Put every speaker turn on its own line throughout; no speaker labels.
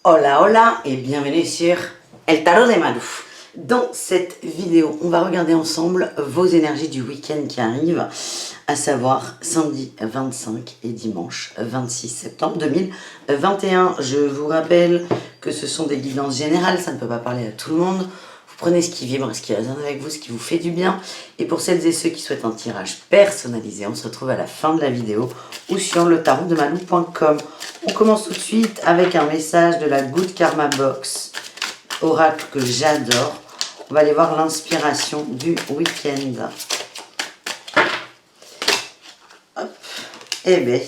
Hola hola et bienvenue sur El Tarot de Malou. Dans cette vidéo, on va regarder ensemble vos énergies du week-end qui arrive, à savoir samedi 25 et dimanche 26 septembre 2021. Je vous rappelle que ce sont des guidances générales, ça ne peut pas parler à tout le monde. Vous prenez ce qui vibre, ce qui résonne avec vous, ce qui vous fait du bien. Et pour celles et ceux qui souhaitent un tirage personnalisé, on se retrouve à la fin de la vidéo ou sur le tarotdemalou.com. On commence tout de suite avec un message de la Good Karma Box, oracle que j'adore. On va aller voir l'inspiration du week-end. Hop. Eh bien,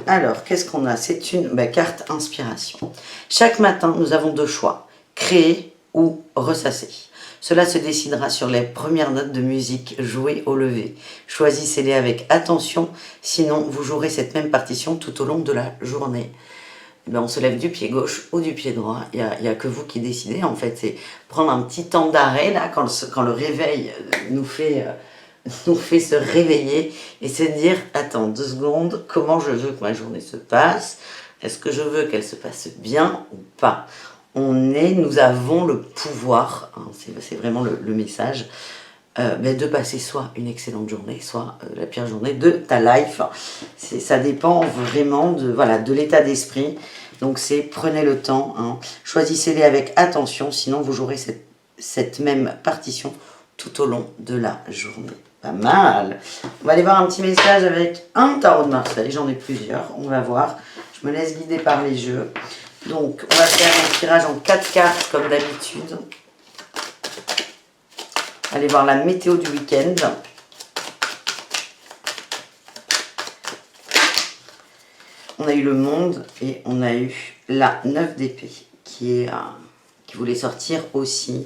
alors, qu'est-ce qu'on a? C'est une carte inspiration. Chaque matin, nous avons deux choix, créer ou ressasser. Cela se décidera sur les premières notes de musique jouées au lever. Choisissez-les avec attention, sinon vous jouerez cette même partition tout au long de la journée. On se lève du pied gauche ou du pied droit, il n'y a que vous qui décidez. En fait, c'est prendre un petit temps d'arrêt là quand le réveil nous fait se réveiller et se dire, attends 2 secondes, comment je veux que ma journée se passe? Est-ce que je veux qu'elle se passe bien ou pas? Nous avons le pouvoir, hein, c'est vraiment le message, de passer soit une excellente journée, soit la pire journée de ta life. Ça dépend vraiment de l'état d'esprit. Donc prenez le temps, hein, choisissez-les avec attention, sinon vous jouerez cette même partition tout au long de la journée. Pas mal. On va aller voir un petit message avec un tarot de Marseille, j'en ai plusieurs, on va voir. Je me laisse guider par les jeux. Donc, on va faire un tirage en 4 cartes comme d'habitude. Allez voir la météo du week-end. On a eu le monde et on a eu la 9 d'épée qui voulait sortir aussi.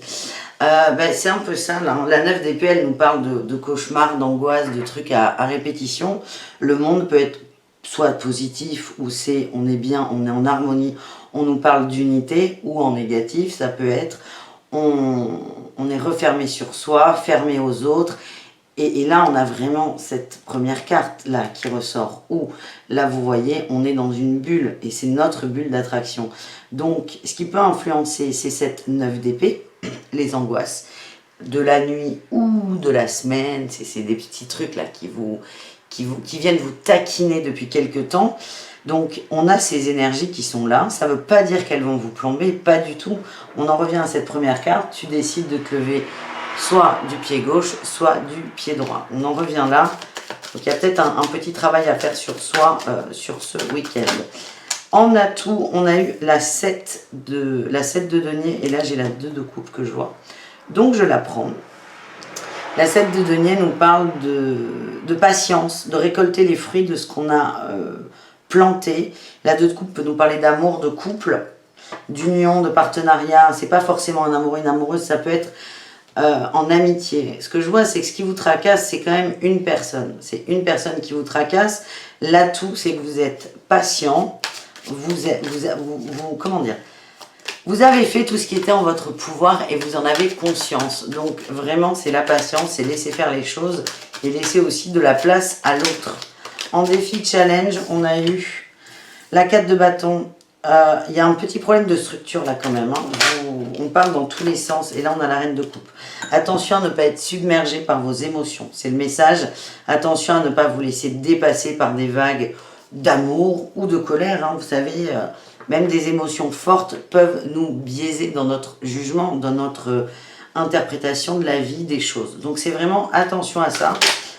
C'est un peu ça, là. La 9 d'épée, elle nous parle de cauchemars, d'angoisse, de trucs à répétition. Le monde peut être soit positif, où on est bien, on est en harmonie, on nous parle d'unité, ou en négatif, ça peut être on est refermé sur soi, fermé aux autres. Et là, on a vraiment cette première carte là qui ressort, où là, vous voyez, on est dans une bulle, et c'est notre bulle d'attraction. Donc, ce qui peut influencer, c'est cette 9 d'épée, les angoisses de la nuit ou de la semaine, c'est des petits trucs là qui viennent vous taquiner depuis quelques temps. Donc, on a ces énergies qui sont là. Ça ne veut pas dire qu'elles vont vous plomber, pas du tout. On en revient à cette première carte. Tu décides de te lever soit du pied gauche, soit du pied droit. On en revient là. Donc, il y a peut-être un petit travail à faire sur soi sur ce week-end. En atout, on a eu la 7 de denier. Et là, j'ai la 2 de coupe que je vois. Donc, je la prends. La 7 de denier nous parle de patience, de récolter les fruits de ce qu'on a planté. La 2 de coupe peut nous parler d'amour, de couple, d'union, de partenariat. C'est pas forcément un amoureux, une amoureuse, ça peut être en amitié. Ce que je vois, c'est que ce qui vous tracasse, c'est quand même une personne. C'est une personne qui vous tracasse. L'atout, c'est que vous êtes patient. Comment dire ? Vous avez fait tout ce qui était en votre pouvoir et vous en avez conscience. Donc vraiment, c'est la patience, c'est laisser faire les choses et laisser aussi de la place à l'autre. En défi challenge, on a eu la 4 de bâton. Il y a un petit problème de structure là quand même. Hein. On parle dans tous les sens et là on a la reine de coupe. Attention à ne pas être submergé par vos émotions. C'est le message. Attention à ne pas vous laisser dépasser par des vagues d'amour ou de colère. Hein. Vous savez... même des émotions fortes peuvent nous biaiser dans notre jugement, dans notre interprétation de la vie, des choses. Donc c'est vraiment attention à ça.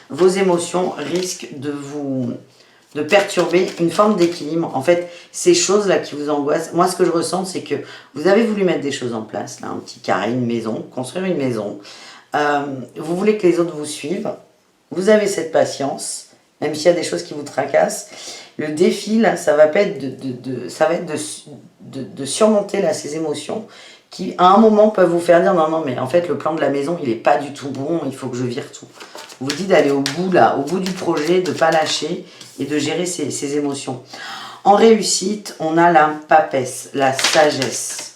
Vos émotions risquent de perturber une forme d'équilibre. En fait, ces choses-là qui vous angoissent, moi ce que je ressens, c'est que vous avez voulu mettre des choses en place, là, un petit carré, une maison, construire une maison. Vous voulez que les autres vous suivent. Vous avez cette patience, même s'il y a des choses qui vous tracassent. Le défi, là, ça va être de surmonter là, ces émotions qui, à un moment, peuvent vous faire dire non, non, mais en fait, le plan de la maison, il n'est pas du tout bon, il faut que je vire tout. Vous dites d'aller au bout, là, au bout du projet, de ne pas lâcher et de gérer ces émotions. En réussite, on a la papesse, la sagesse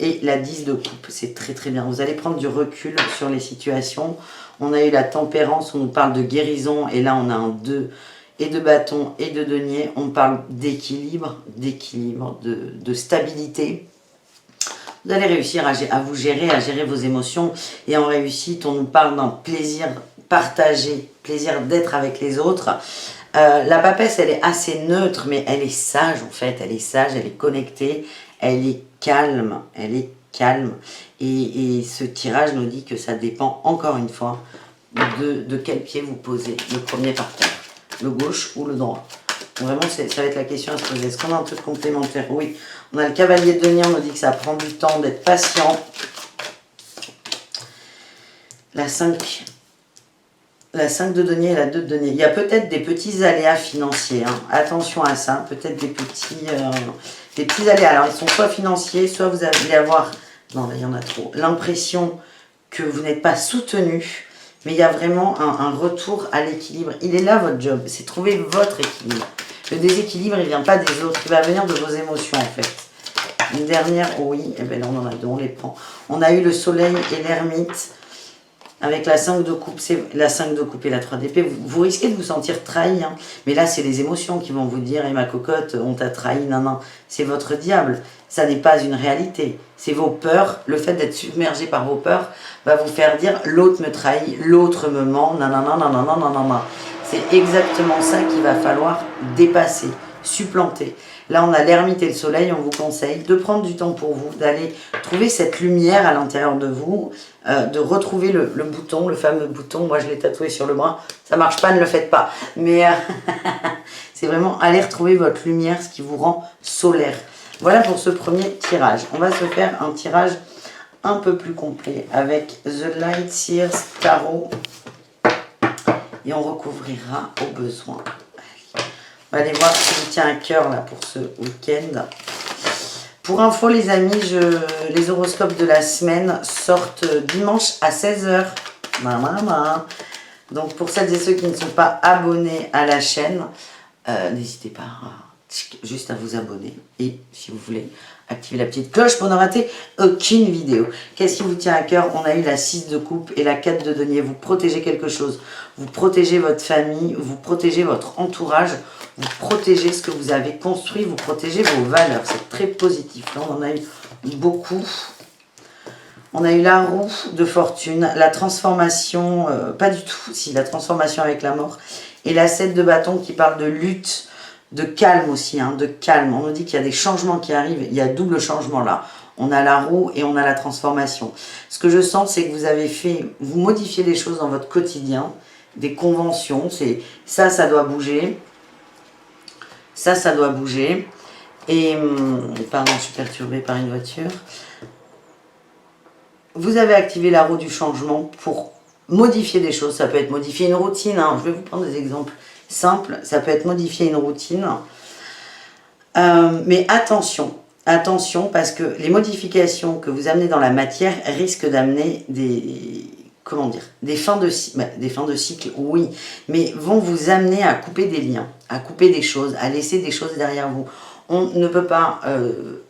et la 10 de coupe. C'est très, très bien. Vous allez prendre du recul sur les situations. On a eu la tempérance, on nous parle de guérison et là, on a un 2 et de bâton et de denier, on parle d'équilibre, de stabilité. Vous allez réussir à vous gérer, à gérer vos émotions. Et en réussite, on nous parle d'un plaisir partagé, plaisir d'être avec les autres. La papesse, elle est assez neutre, mais elle est sage en fait. Elle est sage, elle est connectée, elle est calme. Elle est calme. Et ce tirage nous dit que ça dépend encore une fois de quel pied vous posez le premier par terre. Le gauche ou le droit. Vraiment, ça va être la question à se poser. Est-ce qu'on a un truc complémentaire? Oui. On a le cavalier de denier, on nous dit que ça prend du temps d'être patient. La 5 de denier et la 2 de denier. Il y a peut-être des petits aléas financiers. Hein. Attention à ça. Peut-être des petits aléas. Alors, ils sont soit financiers, soit vous allez avoir... Non, là, il y en a trop. L'impression que vous n'êtes pas soutenu. Mais il y a vraiment un retour à l'équilibre. Il est là, votre job. C'est trouver votre équilibre. Le déséquilibre, il ne vient pas des autres. Il va venir de vos émotions, en fait. Une dernière, oui. Eh bien là, on en a deux, on les prend. On a eu le soleil et l'ermite. Avec la 5 de coupe, c'est la 5 de coupe et la 3 d'épée. Vous risquez de vous sentir trahi. Hein. Mais là, c'est les émotions qui vont vous dire, ma cocotte, on t'a trahi. Non, non. C'est votre diable. Ça n'est pas une réalité. C'est vos peurs. Le fait d'être submergé par vos peurs va vous faire dire l'autre me trahit, l'autre me ment. Non, non, non, non, non, non, non, non, non. C'est exactement ça qu'il va falloir dépasser, supplanter. Là, on a l'ermite et le soleil. On vous conseille de prendre du temps pour vous, d'aller trouver cette lumière à l'intérieur de vous, de retrouver le bouton, le fameux bouton. Moi, je l'ai tatoué sur le bras. Ça ne marche pas, ne le faites pas. Mais c'est vraiment aller retrouver votre lumière, ce qui vous rend solaire. Voilà pour ce premier tirage. On va se faire un tirage un peu plus complet avec The Light Seers Tarot. Et on recouvrira au besoin. Allez. On va aller voir ce qui vous tient à cœur là, pour ce week-end. Pour info, les amis, les horoscopes de la semaine sortent dimanche à 16 h. Donc, pour celles et ceux qui ne sont pas abonnés à la chaîne, n'hésitez pas juste à vous abonner. Et si vous voulez, activer la petite cloche pour ne rater aucune vidéo. Qu'est-ce qui vous tient à cœur? On a eu la 6 de coupe et la 4 de denier. Vous protégez quelque chose. Vous protégez votre famille. Vous protégez votre entourage. Vous protégez ce que vous avez construit. Vous protégez vos valeurs. C'est très positif. Là, on en a eu beaucoup. On a eu la roue de fortune. La transformation, pas du tout. Si, la transformation avec la mort. Et la 7 de bâton qui parle de lutte. De calme aussi, hein, de calme. On nous dit qu'il y a des changements qui arrivent. Il y a double changement là. On a la roue et on a la transformation. Ce que je sens, c'est que vous modifiez les choses dans votre quotidien. Des conventions. C'est ça doit bouger. Ça doit bouger. Et, pardon, je suis perturbée par une voiture. Vous avez activé la roue du changement pour modifier des choses. Ça peut être modifier une routine. Hein. Je vais vous prendre des exemples simple, ça peut être modifier une routine. Mais attention parce que les modifications que vous amenez dans la matière risquent d'amener des fins de cycle, oui, mais vont vous amener à couper des liens, à couper des choses, à laisser des choses derrière vous. On ne peut pas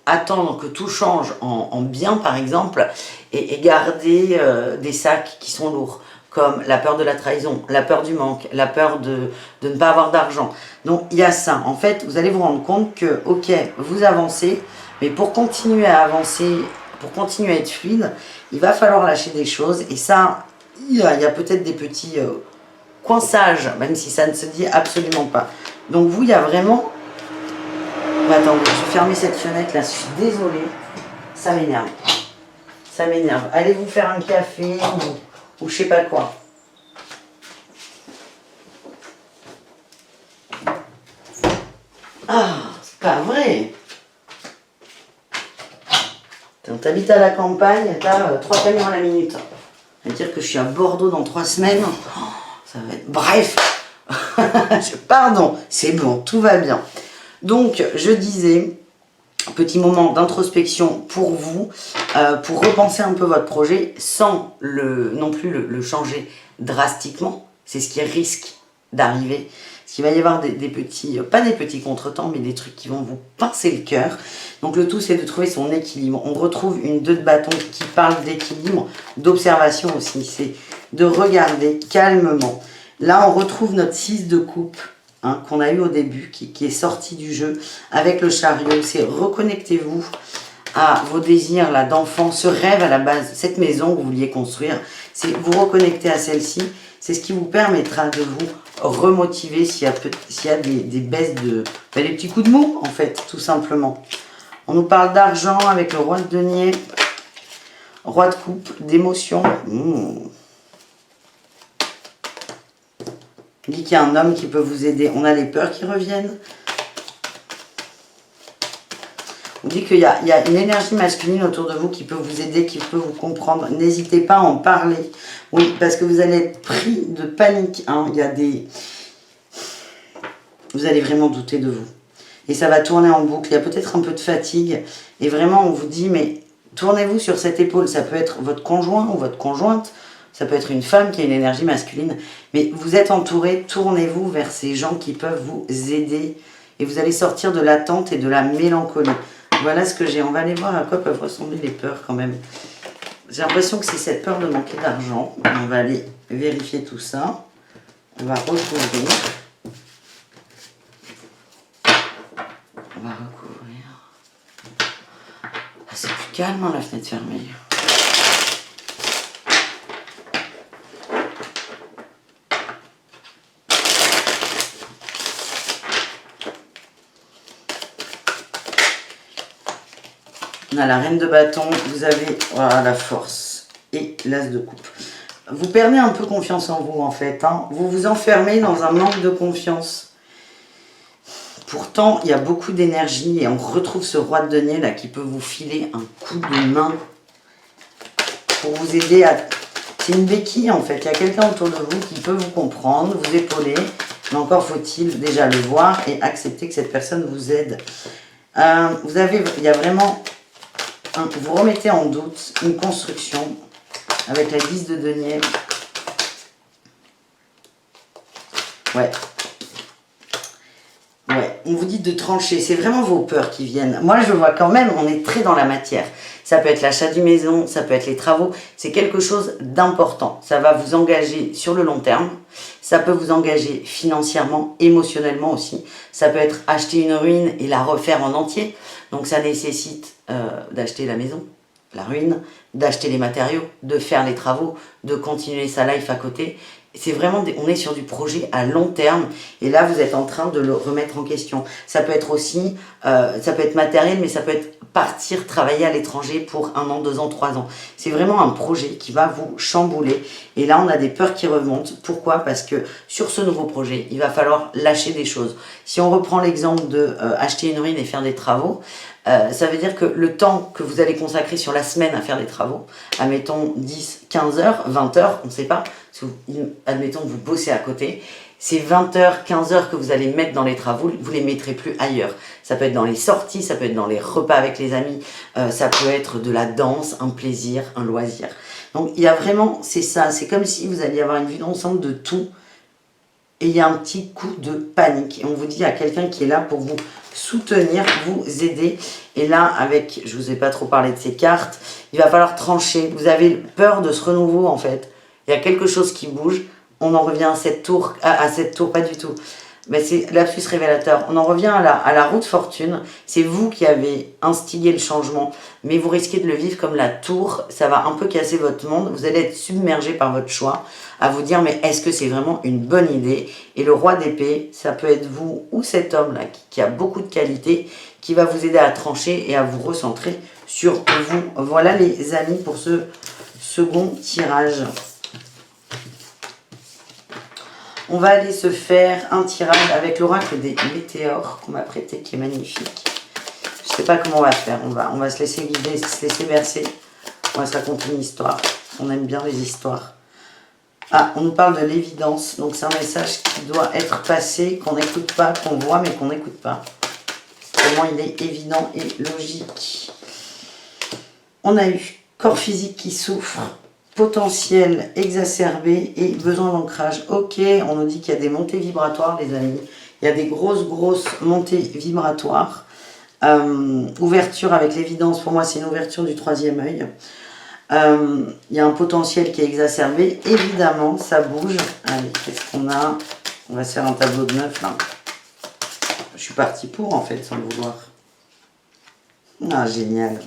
attendre que tout change en bien, par exemple, et garder des sacs qui sont lourds. Comme la peur de la trahison, la peur du manque, la peur de ne pas avoir d'argent. Donc, il y a ça. En fait, vous allez vous rendre compte que, ok, vous avancez, mais pour continuer à avancer, pour continuer à être fluide, il va falloir lâcher des choses. Et ça, il y a peut-être des petits coinçages, même si ça ne se dit absolument pas. Donc, vous, il y a vraiment... Attendez, je vais fermer cette fenêtre là, je suis désolée. Ça m'énerve. Ça m'énerve. Allez vous faire un café ou je sais pas quoi. Ah, c'est pas vrai. T'habites à la campagne, t'as 3 camions à la minute. Ça veut dire que je suis à Bordeaux dans 3 semaines. Oh, ça va être... Bref. Pardon, c'est bon, tout va bien. Donc, je disais... Petit moment d'introspection pour vous, pour repenser un peu votre projet sans non plus le changer drastiquement. C'est ce qui risque d'arriver. Parce qu'il va y avoir des petits, pas des petits contretemps, mais des trucs qui vont vous pincer le cœur. Donc le tout, c'est de trouver son équilibre. On retrouve une 2 de bâton qui parle d'équilibre, d'observation aussi. C'est de regarder calmement. Là, on retrouve notre 6 de coupe hein, qu'on a eu au début, qui est sorti du jeu avec le chariot. C'est reconnectez-vous à vos désirs là d'enfant, ce rêve à la base, cette maison que vous vouliez construire, c'est vous reconnecter à celle-ci. C'est ce qui vous permettra de vous remotiver s'il y a des baisses de... des petits coups de mou, en fait, tout simplement. On nous parle d'argent avec le roi de denier, roi de coupe, d'émotion. On dit qu'il y a un homme qui peut vous aider. On a les peurs qui reviennent. On dit qu'il y a une énergie masculine autour de vous qui peut vous aider, qui peut vous comprendre. N'hésitez pas à en parler. Oui, parce que vous allez être pris de panique. Hein. Il y a des... Vous allez vraiment douter de vous. Et ça va tourner en boucle. Il y a peut-être un peu de fatigue. Et vraiment, on vous dit, mais tournez-vous sur cette épaule. Ça peut être votre conjoint ou votre conjointe. Ça peut être une femme qui a une énergie masculine. Mais vous êtes entouré. Tournez-vous vers ces gens qui peuvent vous aider. Et vous allez sortir de l'attente et de la mélancolie. Voilà ce que j'ai. On va aller voir à quoi peuvent ressembler les peurs quand même. J'ai l'impression que c'est cette peur de manquer d'argent. On va aller vérifier tout ça. On va recouvrir. On va recouvrir. Ah, c'est plus calme, hein, la fenêtre fermée. On a la reine de bâton, vous avez voilà, la force et l'as de coupe. Vous perdez un peu confiance en vous en fait. Hein. Vous vous enfermez dans un manque de confiance. Pourtant, il y a beaucoup d'énergie et on retrouve ce roi de denier là qui peut vous filer un coup de main pour vous aider à... C'est une béquille en fait. Il y a quelqu'un autour de vous qui peut vous comprendre, vous épauler. Mais encore faut-il déjà le voir et accepter que cette personne vous aide. Il y a vraiment... Vous remettez en doute une construction avec la 10 de denier. Ouais. Ouais, on vous dit de trancher. C'est vraiment vos peurs qui viennent. Moi, je vois quand même, on est très dans la matière. Ça peut être l'achat d'une maison, ça peut être les travaux. C'est quelque chose d'important. Ça va vous engager sur le long terme. Ça peut vous engager financièrement, émotionnellement aussi. Ça peut être acheter une ruine et la refaire en entier. Donc, ça nécessite d'acheter la maison, la ruine, d'acheter les matériaux, de faire les travaux, de continuer sa life à côté. C'est vraiment, on est sur du projet à long terme et là vous êtes en train de le remettre en question. Ça peut être aussi, ça peut être matériel, mais ça peut être partir travailler à l'étranger pour 1 an, 2 ans, 3 ans. C'est vraiment un projet qui va vous chambouler et là on a des peurs qui remontent. Pourquoi? Parce que sur ce nouveau projet, il va falloir lâcher des choses. Si on reprend l'exemple de acheter une ruine et faire des travaux, ça veut dire que le temps que vous allez consacrer sur la semaine à faire des travaux, admettons 10, 15 heures, 20 heures, on ne sait pas, admettons que vous bossez à côté, ces 20 heures, 15 heures que vous allez mettre dans les travaux, vous ne les mettrez plus ailleurs. Ça peut être dans les sorties, ça peut être dans les repas avec les amis, ça peut être de la danse, un plaisir, un loisir. Donc il y a vraiment, c'est ça, c'est comme si vous alliez avoir une vue d'ensemble de tout et il y a un petit coup de panique. Et on vous dit, il y a quelqu'un qui est là pour vous soutenir, vous aider. Et là, avec, je ne vous ai pas trop parlé de ces cartes, il va falloir trancher. Vous avez peur de ce renouveau en fait. Il y a quelque chose qui bouge. On en revient à cette tour, pas du tout. Mais c'est lapsus révélateur. On en revient à la roue de fortune. C'est vous qui avez instigé le changement. Mais vous risquez de le vivre comme la tour. Ça va un peu casser votre monde. Vous allez être submergé par votre choix. À vous dire, mais est-ce que c'est vraiment une bonne idée? Et le roi d'épée, ça peut être vous ou cet homme-là qui a beaucoup de qualités, qui va vous aider à trancher et à vous recentrer sur vous. Voilà les amis pour ce second tirage. On va aller se faire un tirage avec l'oracle des météores qu'on m'a prêté, qui est magnifique. Je ne sais pas comment on va faire. On va se laisser guider, se laisser bercer. On va se raconter une histoire. On aime bien les histoires. Ah, on nous parle de l'évidence. Donc c'est un message qui doit être passé, qu'on n'écoute pas, qu'on voit mais qu'on n'écoute pas. Tellement il est évident et logique. On a eu corps physique qui souffre, potentiel exacerbé et besoin d'ancrage. Ok, on nous dit qu'il y a des montées vibratoires, les amis. Il y a des grosses montées vibratoires. Ouverture avec l'évidence, pour moi, c'est une ouverture du 3e œil. Il y a un potentiel qui est exacerbé. Évidemment, ça bouge. Allez, qu'est-ce qu'on a? On va se faire un tableau de 9 là. Je suis partie pour en fait, sans le vouloir. Ah, génial.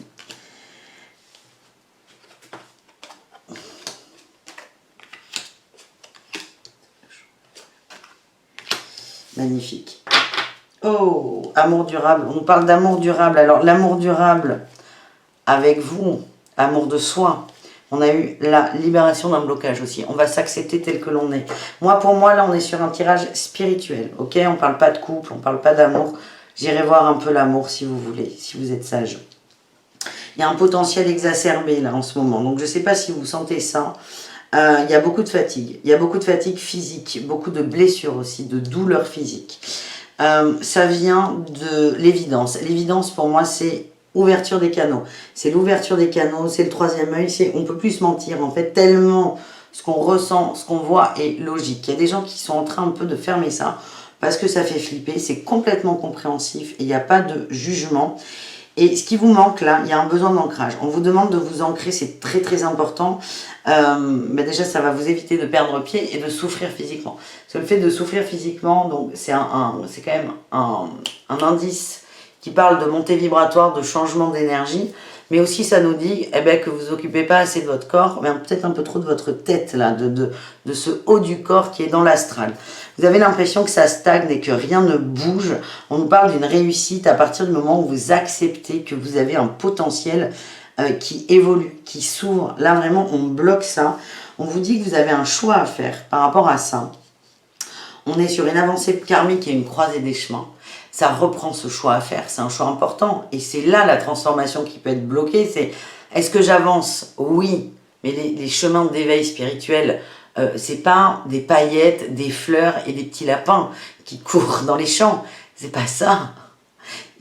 Magnifique. Oh, amour durable. On nous parle d'amour durable. Alors, l'amour durable avec vous, amour de soi. On a eu la libération d'un blocage aussi. On va s'accepter tel que l'on est. Moi, pour moi, là, on est sur un tirage spirituel. Ok, on ne parle pas de couple, on ne parle pas d'amour. J'irai voir un peu l'amour si vous voulez, si vous êtes sage. Il y a un potentiel exacerbé là en ce moment. Donc, je ne sais pas si vous sentez ça. Il y a beaucoup de fatigue. Il y a beaucoup de fatigue physique, beaucoup de blessures aussi, de douleurs physiques. Ça vient de l'évidence. L'évidence, pour moi, c'est ouverture des canaux. C'est l'ouverture des canaux, c'est le troisième œil, c'est on peut plus se mentir en fait, tellement ce qu'on ressent, ce qu'on voit est logique. Il y a des gens qui sont en train un peu de fermer ça parce que ça fait flipper, c'est complètement compréhensif et il n'y a pas de jugement. Et ce qui vous manque là, il y a un besoin d'ancrage. On vous demande de vous ancrer, c'est très très important. Mais déjà, ça va vous éviter de perdre pied et de souffrir physiquement. Parce que le fait de souffrir physiquement, donc c'est c'est quand même un indice qui parle de montée vibratoire, de changement d'énergie. Mais aussi, ça nous dit que vous vous occupez pas assez de votre corps, mais peut-être un peu trop de votre tête, là, de ce haut du corps qui est dans l'astral. Vous avez l'impression que ça stagne et que rien ne bouge. On nous parle d'une réussite à partir du moment où vous acceptez que vous avez un potentiel qui évolue, qui s'ouvre. Là, vraiment, on bloque ça. On vous dit que vous avez un choix à faire par rapport à ça. On est sur une avancée karmique et une croisée des chemins. Ça reprend ce choix à faire. C'est un choix important. Et c'est là la transformation qui peut être bloquée. C'est, est-ce que j'avance? Oui. Mais les chemins d'éveil spirituel, c'est pas des paillettes, des fleurs et des petits lapins qui courent dans les champs. C'est pas ça.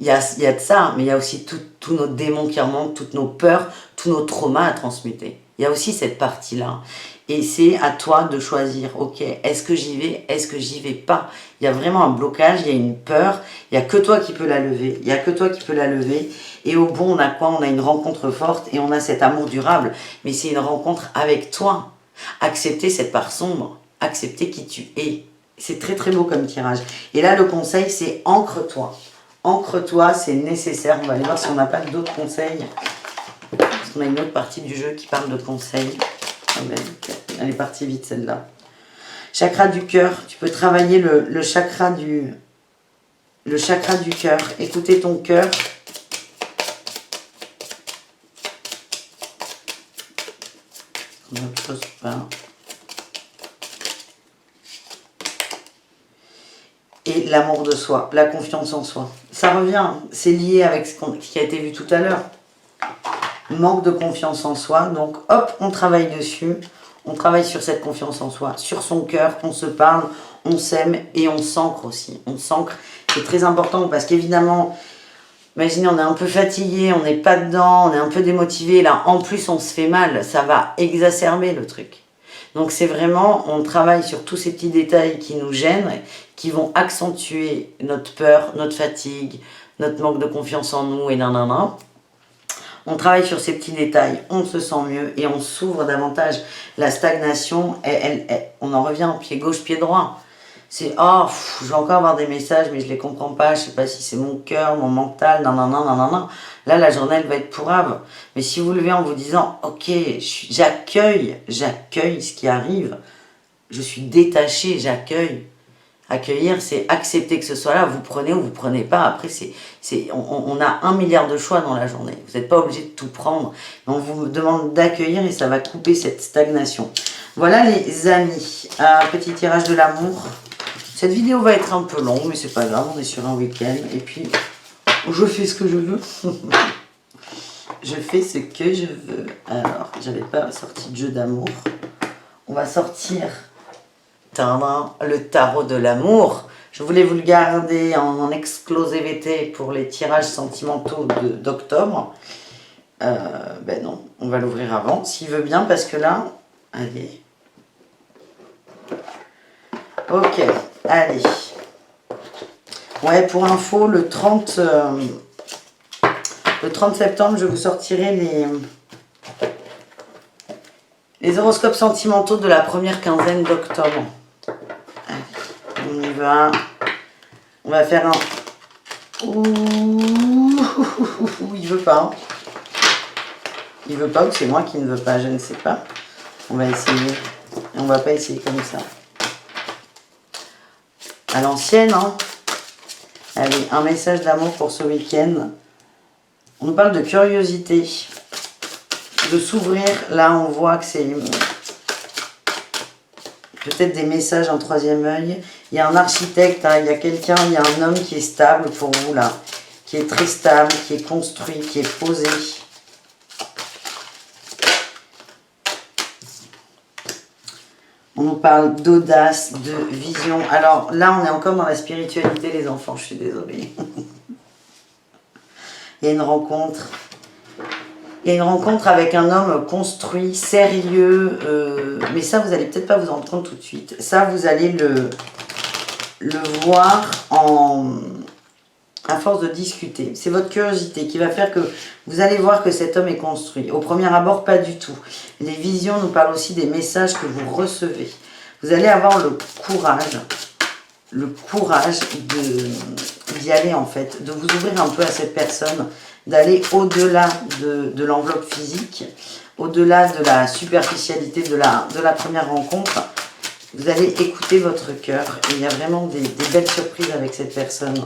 Il y a de ça, mais il y a aussi tous nos démons qui remontent, toutes nos peurs, tous nos traumas à transmuter. Il y a aussi cette partie-là. Et c'est à toi de choisir, ok, est-ce que j'y vais, est-ce que j'y vais pas? Il y a vraiment un blocage, il y a une peur, il n'y a que toi qui peux la lever, il n'y a que toi qui peux la lever. Et au bout, on a quoi? On a une rencontre forte et on a cet amour durable. Mais c'est une rencontre avec toi. Accepter cette part sombre, accepter qui tu es. C'est très très beau comme tirage. Et là, le conseil, c'est ancre-toi. Ancre-toi, c'est nécessaire. On va aller voir si on n'a pas d'autres conseils. Parce qu'on a une autre partie du jeu qui parle de conseils. Elle est partie vite celle-là. Chakra du cœur. Tu peux travailler le chakra du cœur. Écouter ton cœur. Autre chose pas. Et l'amour de soi, la confiance en soi. Ça revient, c'est lié avec ce qui a été vu tout à l'heure. Manque de confiance en soi, donc hop, on travaille dessus. On travaille sur cette confiance en soi, sur son cœur, on se parle, on s'aime et on s'ancre aussi. On s'ancre, c'est très important parce qu'évidemment, imaginez, on est un peu fatigué, on n'est pas dedans, on est un peu démotivé. Là, en plus, on se fait mal, ça va exacerber le truc. Donc c'est vraiment, on travaille sur tous ces petits détails qui nous gênent, qui vont accentuer notre peur, notre fatigue, notre manque de confiance en nous et nanana. On travaille sur ces petits détails, on se sent mieux et on s'ouvre davantage. La stagnation, on en revient pied gauche, pied droit. C'est, je vais encore avoir des messages, mais je ne les comprends pas. Je ne sais pas si c'est mon cœur, mon mental, nanana. Là, la journée, elle va être pourrave. Mais si vous levez en vous disant, ok, j'accueille ce qui arrive. Je suis détachée, j'accueille. Accueillir, c'est accepter que ce soit là. Vous prenez ou vous prenez pas. Après, on a 1 milliard de choix dans la journée. Vous n'êtes pas obligé de tout prendre. Mais on vous demande d'accueillir et ça va couper cette stagnation. Voilà les amis. Petit tirage de l'amour. Cette vidéo va être un peu longue, mais c'est pas grave. On est sur un week-end. Et puis, je fais ce que je veux. Je fais ce que je veux. Alors, j'avais pas sorti de jeu d'amour. On va sortir le tarot de l'amour. Je voulais vous le garder en exclusivité pour les tirages sentimentaux d'octobre. Ben non, on va l'ouvrir avant, s'il veut bien, parce que là, allez. Ok, allez. Ouais, pour info, le 30 septembre, je vous sortirai les horoscopes sentimentaux de la première quinzaine d'octobre. On veux un. On va faire un. Ouh, il veut pas. Hein. Il veut pas ou c'est moi qui ne veux pas, je ne sais pas. On va essayer. On va pas essayer comme ça. À l'ancienne, hein. Allez, un message d'amour pour ce week-end. On nous parle de curiosité. De s'ouvrir. Là, on voit que c'est peut-être des messages en troisième œil. Il y a un architecte, hein, il y a quelqu'un, il y a un homme qui est stable pour vous là. Qui est très stable, qui est construit, qui est posé. On nous parle d'audace, de vision. Alors là, on est encore dans la spiritualité, les enfants, je suis désolée. Il y a une rencontre. Il y a une rencontre avec un homme construit, sérieux. Mais ça, vous n'allez peut-être pas vous en rendre compte tout de suite. Ça, vous allez le voir à force de discuter. C'est votre curiosité qui va faire que vous allez voir que cet homme est construit. Au premier abord, pas du tout. Les visions nous parlent aussi des messages que vous recevez. Vous allez avoir le courage d'y aller en fait, de vous ouvrir un peu à cette personne, d'aller au-delà de l'enveloppe physique, au-delà de la superficialité de la première rencontre. Vous allez écouter votre cœur et il y a vraiment des belles surprises avec cette personne.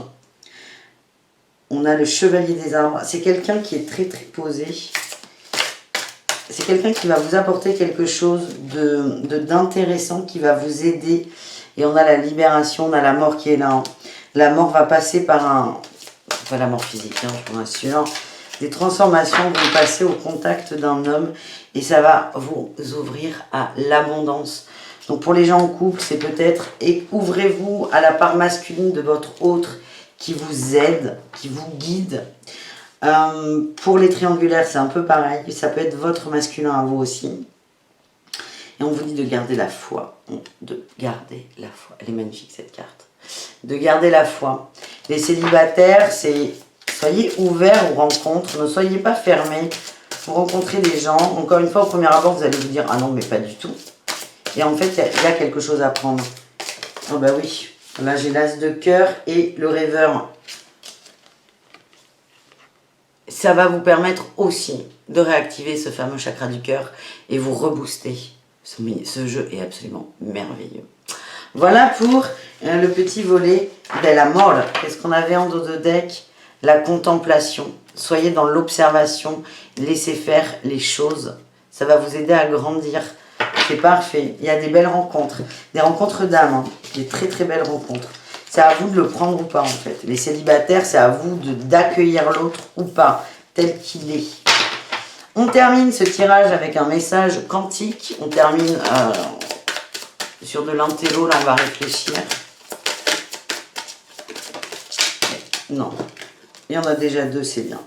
On a le chevalier des arbres. C'est quelqu'un qui est très très posé. C'est quelqu'un qui va vous apporter quelque chose d'intéressant, qui va vous aider. Et on a la libération, on a la mort qui est là. La mort va passer par un... Pas la mort physique, hein, je vous rassure. Des transformations vont passer au contact d'un homme et ça va vous ouvrir à l'abondance. Donc pour les gens en couple, c'est peut-être... Et ouvrez-vous à la part masculine de votre autre qui vous aide, qui vous guide. Pour les triangulaires, c'est un peu pareil. Ça peut être votre masculin à vous aussi. Et on vous dit de garder la foi. De garder la foi. Elle est magnifique cette carte. De garder la foi. Les célibataires, c'est... Soyez ouverts aux rencontres. Ne soyez pas fermés. Vous rencontrez des gens. Encore une fois, au premier abord, vous allez vous dire « Ah non, mais pas du tout ». Et en fait, il y a quelque chose à prendre. Oh bah oui. Là, j'ai l'as de cœur et le rêveur. Ça va vous permettre aussi de réactiver ce fameux chakra du cœur et vous rebooster. Ce jeu est absolument merveilleux. Voilà pour le petit volet de la mort. Qu'est-ce qu'on avait en dos de deck? La contemplation. Soyez dans l'observation. Laissez faire les choses. Ça va vous aider à grandir. C'est parfait. Il y a des belles rencontres. Des rencontres d'âme. Hein. Des très très belles rencontres. C'est à vous de le prendre ou pas en fait. Les célibataires, c'est à vous d'accueillir l'autre ou pas, tel qu'il est. On termine ce tirage avec un message quantique. On termine sur de l'intello, là on va réfléchir. Non, il y en a déjà deux, c'est bien.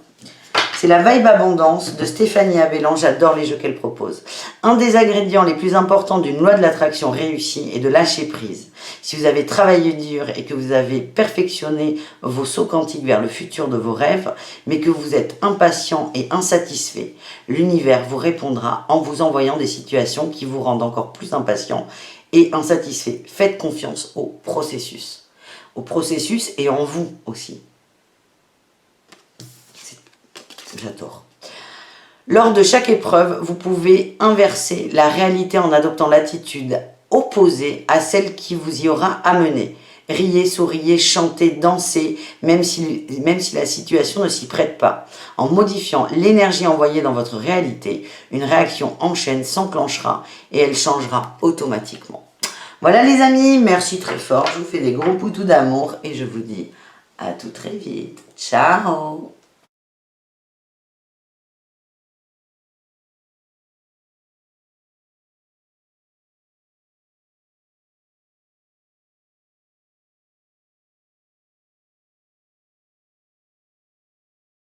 C'est la Vibe Abondance de Stéphanie Abellan. J'adore les jeux qu'elle propose. Un des ingrédients les plus importants d'une loi de l'attraction réussie est de lâcher prise. Si vous avez travaillé dur et que vous avez perfectionné vos sauts quantiques vers le futur de vos rêves, mais que vous êtes impatient et insatisfait, l'univers vous répondra en vous envoyant des situations qui vous rendent encore plus impatient et insatisfait. Faites confiance au processus. Au processus et en vous aussi. J'adore. Lors de chaque épreuve, vous pouvez inverser la réalité en adoptant l'attitude opposée à celle qui vous y aura amené. Riez, souriez, chantez, dansez, même si la situation ne s'y prête pas. En modifiant l'énergie envoyée dans votre réalité, une réaction en chaîne s'enclenchera et elle changera automatiquement. Voilà les amis, merci très fort. Je vous fais des gros poutous d'amour et je vous dis à tout très vite. Ciao!